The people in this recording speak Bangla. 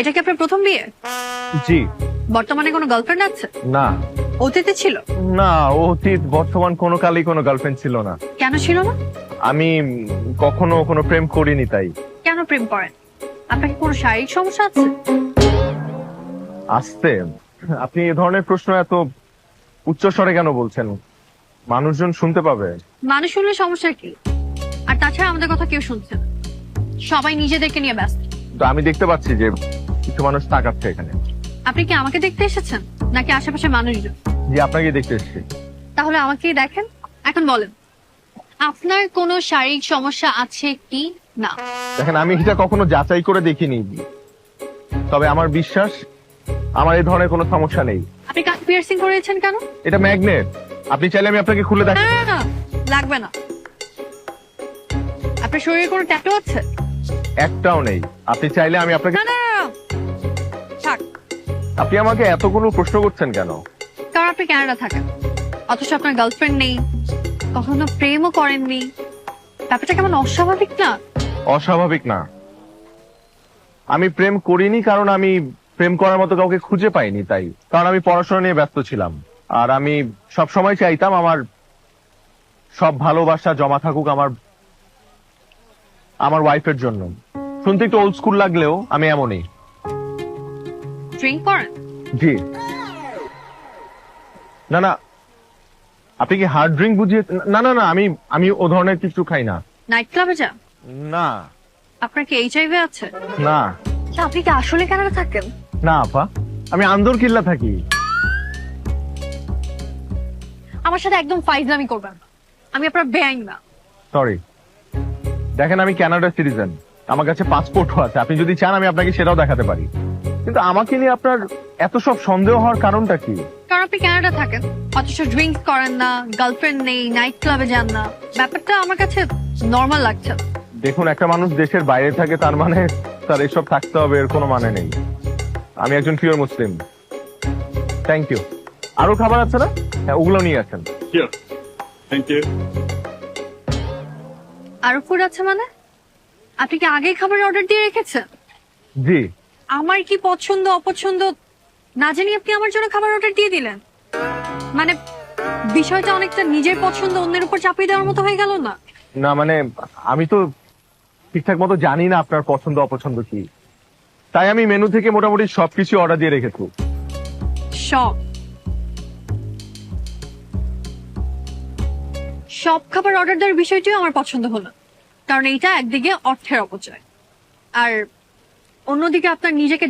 এটা কি আপনার প্রথম বিয়ে? জি। বর্তমানে কোনো গার্লফ্রেন্ড আছে? না অতীতে ছিল? না, অতীত বর্তমান কোনো কালেই কোনো গার্লফ্রেন্ড ছিল না। কেন ছিল না? আমি কখনো কোনো প্রেম করিনি তাই। কেন প্রেম করেন? আপনার কি কোনো শারীরিক সমস্যা আছে? আসতে আপনি এই ধরনের প্রশ্ন এত উচ্চ স্বরে কেন বলছেন? মানুষজন শুনতে পাবে। মানুষ শুনলে সমস্যা কি? আর তাছাড়া আমাদের কথা কেউ শুনছে না, সবাই নিজেদেরকে নিয়ে ব্যস্ত। তো আমি দেখতে পাচ্ছি যে কিছু মানুষ তাকাচ্ছে এখানে। আপনি কি আমাকে দেখতে এসেছেন নাকি আশেপাশে মানুষজন? জি, আপনাকে দেখতে এসেছি। তাহলে আমাকেই দেখেন। এখন বলেন, আপনার কোনো শারীরিক সমস্যা আছে কি না? দেখেন, আমি এটা কখনো যাচাই করে দেখিনি, তবে আমার বিশ্বাস আমার এই ধরনের কোনো সমস্যা নেই। আপনি কান পিয়ার্সিং করেছেন কেন? এটা ম্যাগনেট, আপনি চাইলে আমি আপনাকে খুলে না দেখাই। না, না, লাগবে না। আপনার শরীরে কোনো ট্যাটু আছে? একটাও নেই। আপনি চাইলে আমি আপনাকে। না না না, না। থাক। আপনি আমাকে এতগুলো প্রশ্ন করছেন কেন? কারণ আপনি কানাডা থাকেন, অথচ আপনার গার্লফ্রেন্ড নেই, কখনো প্রেমও করেননি। ব্যাপারটা কেমন অস্বাভাবিক না? অস্বাভাবিক না। আমি প্রেম করিনি কারণ আমি প্রেম করার মতো কাউকে খুঁজে পাইনি তাই। কারণ আমি পড়াশোনা নিয়ে ব্যস্ত ছিলাম। আর আমি সব সময় চাইতাম আমার সব ভালোবাসা জমা থাকুক আমার ওয়াইফের জন্য। শুনতে একটু ওল্ড স্কুল লাগলেও আমি এমনই। ড্রিঙ্ক করেন? জি। না না, আপনি কি হার্ড ড্রিঙ্ক বুঝিয়ে? না না না, আমি ও ধরনের কিছু খাই না। নাইট ক্লাবে যান? না আপনার কি এইচআইভি আছে? না তা আপনি কি আসলে কানাডা থাকেন? না আপা, আমি আন্দরকিল্লা থাকি। আমার সাথে একদম ফাইজলামি করবেন না, আমি আপনার বেআইন না। সরি। দেখেন, আমি কানাডা সিটিজেন, আমার কাছে পাসপোর্টও আছে। আপনি যদি চান আমি আপনাকে সেটাও দেখাতে পারি। কিন্তু আমাকে নিয়ে আপনার এত সব সন্দেহ হওয়ার কারণটা কি? কারণ আপনি কানাডা থাকেন, অথচ ড্রিঙ্কস করেন না, গার্লফ্রেন্ড নেই, নাইট ক্লাবে যান না। ব্যাপারটা আমার কাছে নর্মাল লাগছে না। দেখুন, একটা মানুষ দেশের বাইরে থাকে তার মানে তার এসব থাকতে হবে এর কোনো মানে নেই। আমি একজন পিওর মুসলিম। Thank you. আরো খাবার আছে না? হ্যাঁ, ওগুলো নিয়ে আসেন। Here. Thank you. আরো ফুড আছে মানে? আপনি কি আগেই খাবার অর্ডার দিয়ে রেখেছেন? জি। আমার কি পছন্দ অপছন্দ না জানি আপনি আমার জন্য খাবার অর্ডার দিয়ে দিলেন। মানে বিষয়টা অনেকটা নিজের পছন্দ অন্যের উপর চাপিয়ে দেওয়ার মতো হয়ে গেল না? না মানে, আমি তো ঠিকঠাক মতো জানি না আপনার পছন্দ অপছন্দ কি, তাই আমি মেনু থেকে মোটামুটি সবকিছু অর্ডার দিয়ে রেখেছি। সব খাবার অর্ডার দেওয়ার বিষয়টিও আমার পছন্দ হলো, কারণ এইটা একদিকে অর্থের অপচয়, আর অন্যদিকে আপনার নিজেকে